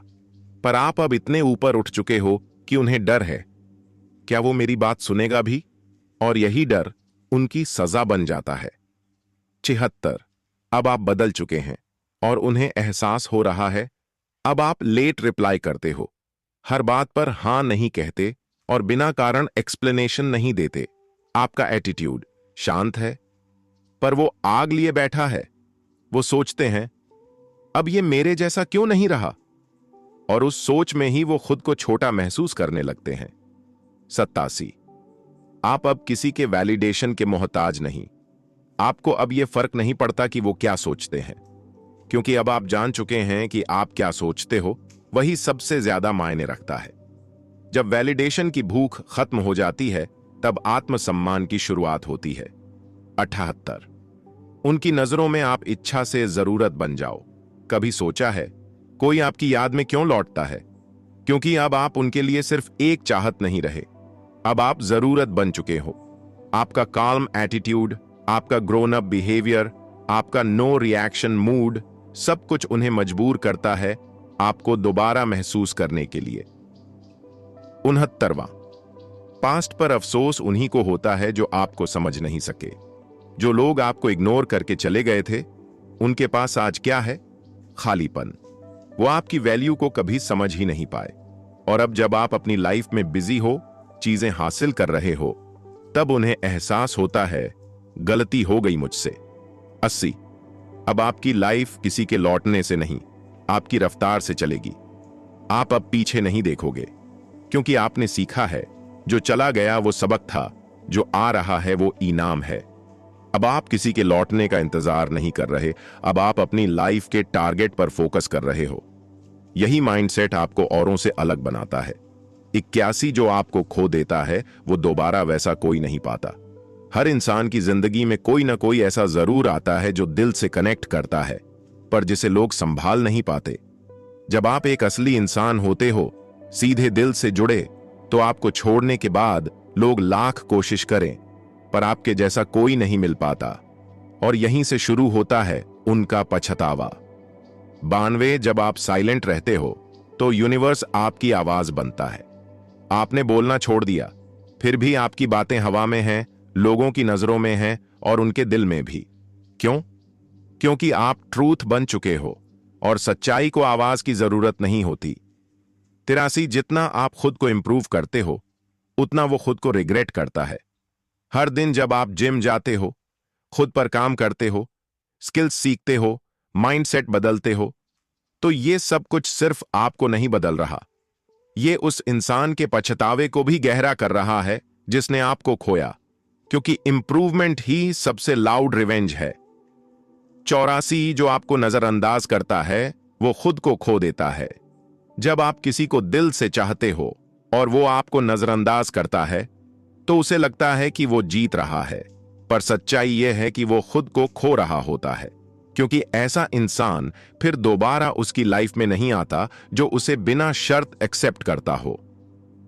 पर आप अब इतने ऊपर उठ चुके हो कि उन्हें डर है, क्या वो मेरी बात सुनेगा भी? और यही डर उनकी सजा बन जाता है। 76 अब आप बदल चुके हैं और उन्हें एहसास हो रहा है। अब आप लेट रिप्लाई करते हो, हर बात पर हां नहीं कहते और बिना कारण एक्सप्लेनेशन नहीं देते। आपका एटीट्यूड शांत है, पर वो आग लिए बैठा है। वो सोचते हैं, अब ये मेरे जैसा क्यों नहीं रहा? और उस सोच में ही वो खुद को छोटा महसूस करने लगते हैं। 87 आप अब किसी के वैलिडेशन के मोहताज नहीं। आपको अब यह फर्क नहीं पड़ता कि वो क्या सोचते हैं, क्योंकि अब आप जान चुके हैं कि आप क्या सोचते हो वही सबसे ज्यादा मायने रखता है। जब वैलिडेशन की भूख खत्म हो जाती है तब आत्मसम्मान की शुरुआत होती है। 78 उनकी नजरों में आप इच्छा से जरूरत बन जाओ। कभी सोचा है कोई आपकी याद में क्यों लौटता है? क्योंकि अब आप उनके लिए सिर्फ एक चाहत नहीं रहे, अब आप जरूरत बन चुके हो। आपका काल्म एटीट्यूड, आपका ग्रोन अप बिहेवियर, आपका नो रिएक्शन मूड, सब कुछ उन्हें मजबूर करता है आपको दोबारा महसूस करने के लिए। 69वां पास्ट पर अफसोस उन्हीं को होता है जो आपको समझ नहीं सके। जो लोग आपको इग्नोर करके चले गए थे, उनके पास आज क्या है? खालीपन। वो आपकी वैल्यू को कभी समझ ही नहीं पाए। और अब जब आप अपनी लाइफ में बिजी हो, चीजें हासिल कर रहे हो, तब उन्हें एहसास होता है गलती हो गई मुझसे। 80 अब आपकी लाइफ किसी के लौटने से नहीं, आपकी रफ्तार से चलेगी। आप अब पीछे नहीं देखोगे, क्योंकि आपने सीखा है जो चला गया वो सबक था, जो आ रहा है वो इनाम है। अब आप किसी के लौटने का इंतजार नहीं कर रहे, अब आप अपनी लाइफ के टारगेट पर फोकस कर रहे हो। यही माइंडसेट आपको औरों से अलग बनाता है। 81 जो आपको खो देता है वो दोबारा वैसा कोई नहीं पाता। हर इंसान की जिंदगी में कोई ना कोई ऐसा जरूर आता है जो दिल से कनेक्ट करता है, पर जिसे लोग संभाल नहीं पाते। जब आप एक असली इंसान होते हो, सीधे दिल से जुड़े, तो आपको छोड़ने के बाद लोग लाख कोशिश करें, पर आपके जैसा कोई नहीं मिल पाता। और यहीं से शुरू होता है उनका पछतावा। 92 जब आप साइलेंट रहते हो तो यूनिवर्स आपकी आवाज बनता है। आपने बोलना छोड़ दिया, फिर भी आपकी बातें हवा में हैं, लोगों की नजरों में हैं और उनके दिल में भी। क्यों? क्योंकि आप ट्रूथ बन चुके हो और सच्चाई को आवाज की जरूरत नहीं होती। 83 जितना आप खुद को इंप्रूव करते हो, उतना वो खुद को रिग्रेट करता है। हर दिन जब आप जिम जाते हो, खुद पर काम करते हो, स्किल्स सीखते हो, माइंडसेट बदलते हो, तो ये सब कुछ सिर्फ आपको नहीं बदल रहा, ये उस इंसान के पछतावे को भी गहरा कर रहा है जिसने आपको खोया। क्योंकि इंप्रूवमेंट ही सबसे लाउड रिवेंज है। 84 जो आपको नजरअंदाज करता है वो खुद को खो देता है। जब आप किसी को दिल से चाहते हो और वो आपको नजरअंदाज करता है, तो उसे लगता है कि वो जीत रहा है, पर सच्चाई यह है कि वो खुद को खो रहा होता है। क्योंकि ऐसा इंसान फिर दोबारा उसकी लाइफ में नहीं आता जो उसे बिना शर्त एक्सेप्ट करता हो।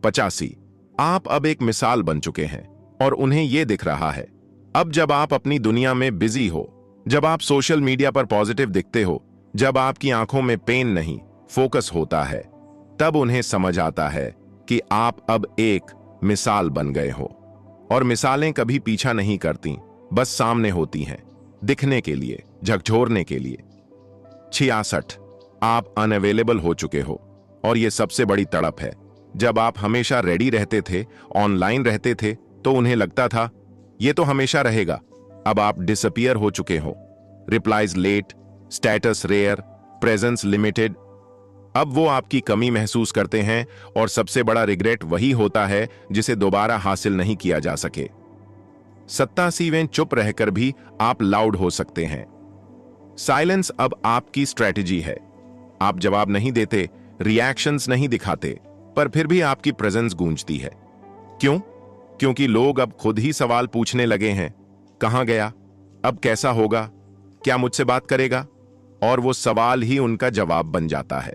85 आप अब एक मिसाल बन चुके हैं और उन्हें यह दिख रहा है। अब जब आप अपनी दुनिया में बिजी हो, जब आप सोशल मीडिया पर पॉजिटिव दिखते हो, जब आपकी आंखों में पेन नहीं फोकस होता है, तब उन्हें समझ आता है कि आप अब एक मिसाल बन गए हो। और मिसालें कभी पीछा नहीं करती, बस सामने होती हैं, दिखने के लिए, झकझोरने के लिए। 66 आप अनअवेलेबल हो चुके हो और यह सबसे बड़ी तड़प है। जब आप हमेशा रेडी रहते थे, ऑनलाइन रहते थे, तो उन्हें लगता था यह तो हमेशा रहेगा। अब आप डिसअपियर हो चुके हो। Replies late, status rare, presence limited. अब वो आपकी कमी महसूस करते हैं और सबसे बड़ा रिग्रेट वही होता है जिसे दोबारा हासिल नहीं किया जा सके। 87वें चुप रहकर भी आप लाउड हो सकते हैं। साइलेंस अब आपकी स्ट्रेटजी है। आप जवाब नहीं देते, रिएक्शंस नहीं दिखाते, पर फिर भी आपकी प्रेजेंस गूंजती है। क्यों? क्योंकि लोग अब खुद ही सवाल पूछने लगे हैं, कहां गया? अब कैसा होगा? क्या मुझसे बात करेगा? और वो सवाल ही उनका जवाब बन जाता है।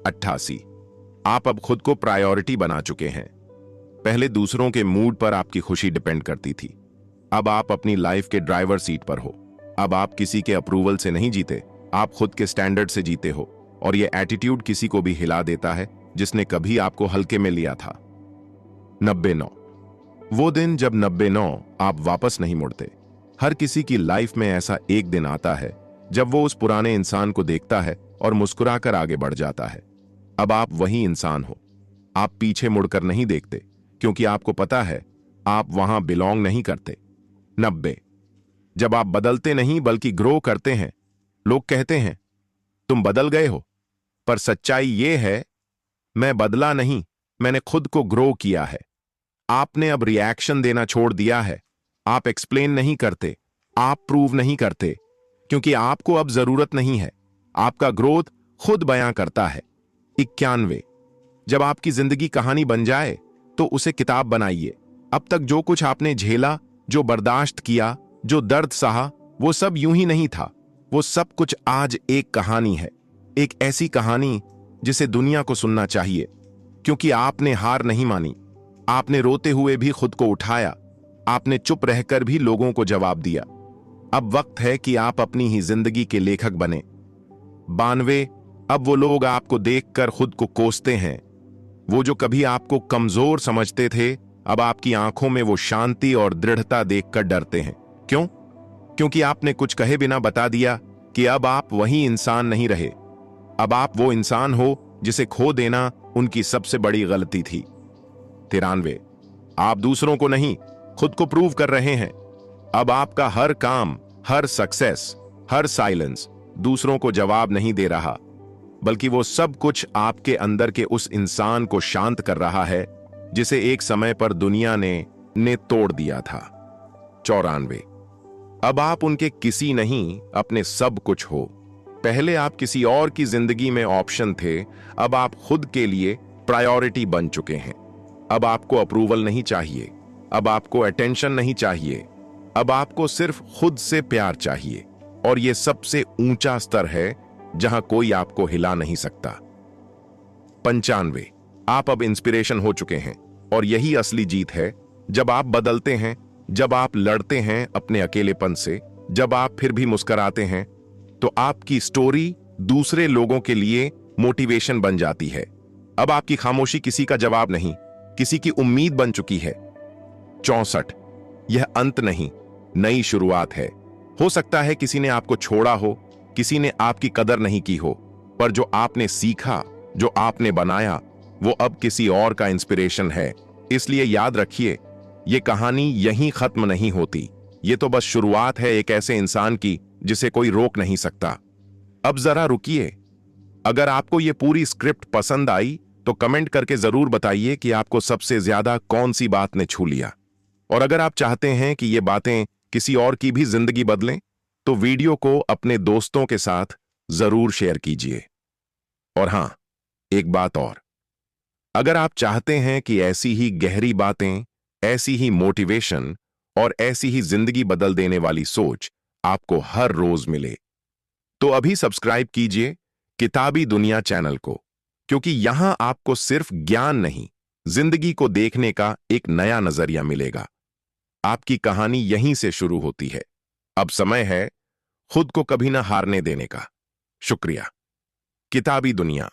88 आप अब खुद को प्रायोरिटी बना चुके हैं। पहले दूसरों के मूड पर आपकी खुशी डिपेंड करती थी, अब आप अपनी लाइफ के ड्राइवर सीट पर हो। अब आप किसी के अप्रूवल से नहीं जीते, आप खुद के स्टैंडर्ड से जीते हो। और यह एटीट्यूड किसी को भी हिला देता है जिसने कभी आपको हल्के में लिया था। 99 वो दिन जब 99 आप वापस नहीं मुड़ते। हर किसी की लाइफ में ऐसा एक दिन आता है जब वो उस पुराने इंसान को देखता है और मुस्कुराकर आगे बढ़ जाता है। अब आप वही इंसान हो। आप पीछे मुड़कर नहीं देखते, क्योंकि आपको पता है आप वहां बिलोंग नहीं करते। 90 जब आप बदलते नहीं बल्कि ग्रो करते हैं। लोग कहते हैं तुम बदल गए हो, पर सच्चाई यह है मैं बदला नहीं, मैंने खुद को ग्रो किया है। आपने अब रिएक्शन देना छोड़ दिया है। आप एक्सप्लेन नहीं करते, आप प्रूव नहीं करते, क्योंकि आपको अब जरूरत नहीं है। आपका ग्रोथ खुद बयां करता है। 91, जब आपकी जिंदगी कहानी बन जाए तो उसे किताब बनाइए। अब तक जो कुछ आपने झेला, जो बर्दाश्त किया, जो दर्द सहा, वो सब यूं ही नहीं था। वो सब कुछ आज एक कहानी है। एक ऐसी कहानी जिसे दुनिया को सुनना चाहिए, क्योंकि आपने हार नहीं मानी। आपने रोते हुए भी खुद को उठाया। आपने चुप रहकर भी लोगों को जवाब दिया। अब वक्त है कि आप अपनी ही जिंदगी के लेखक बने। 92, अब वो लोग आपको देखकर खुद को कोसते हैं। वो जो कभी आपको कमजोर समझते थे, अब आपकी आंखों में वो शांति और दृढ़ता देखकर डरते हैं। क्यों? क्योंकि आपने कुछ कहे बिना बता दिया कि अब आप वही इंसान नहीं रहे। अब आप वो इंसान हो जिसे खो देना उनकी सबसे बड़ी गलती थी। 93, आप दूसरों को नहीं, खुद को प्रूव कर रहे हैं। अब आपका हर काम, हर सक्सेस, हर साइलेंस दूसरों को जवाब नहीं दे रहा, बल्कि वो सब कुछ आपके अंदर के उस इंसान को शांत कर रहा है जिसे एक समय पर दुनिया ने तोड़ दिया था। 94, अब आप उनके किसी नहीं, अपने सब कुछ हो। पहले आप किसी और की जिंदगी में ऑप्शन थे, अब आप खुद के लिए प्रायोरिटी बन चुके हैं। अब आपको अप्रूवल नहीं चाहिए, अब आपको अटेंशन नहीं चाहिए, अब आपको सिर्फ खुद से प्यार चाहिए। और यह सबसे ऊंचा स्तर है जहां कोई आपको हिला नहीं सकता। 95, आप अब इंस्पिरेशन हो चुके हैं, और यही असली जीत है। जब आप बदलते हैं, जब आप लड़ते हैं अपने अकेलेपन से, जब आप फिर भी मुस्कुराते हैं, तो आपकी स्टोरी दूसरे लोगों के लिए मोटिवेशन बन जाती है। अब आपकी खामोशी किसी का जवाब नहीं, किसी की उम्मीद बन चुकी है। 64, यह अंत नहीं, नई शुरुआत है। हो सकता है किसी ने आपको छोड़ा हो, किसी ने आपकी कदर नहीं की हो, पर जो आपने सीखा, जो आपने बनाया, वो अब किसी और का इंस्पिरेशन है। इसलिए याद रखिए, ये कहानी यहीं खत्म नहीं होती। ये तो बस शुरुआत है एक ऐसे इंसान की जिसे कोई रोक नहीं सकता। अब जरा रुकिए। अगर आपको ये पूरी स्क्रिप्ट पसंद आई तो कमेंट करके जरूर बताइए कि आपको सबसे ज्यादा कौन सी बात ने छू लिया। और अगर आप चाहते हैं कि ये बातें किसी और की भी जिंदगी बदलें, तो वीडियो को अपने दोस्तों के साथ जरूर शेयर कीजिए। और हां, एक बात और, अगर आप चाहते हैं कि ऐसी ही गहरी बातें, ऐसी ही मोटिवेशन और ऐसी ही जिंदगी बदल देने वाली सोच आपको हर रोज मिले, तो अभी सब्सक्राइब कीजिए किताबी दुनिया चैनल को, क्योंकि यहां आपको सिर्फ ज्ञान नहीं, जिंदगी को देखने का एक नया नजरिया मिलेगा। आपकी कहानी यहीं से शुरू होती है। अब समय है खुद को कभी ना हारने देने का। शुक्रिया। किताबी दुनिया।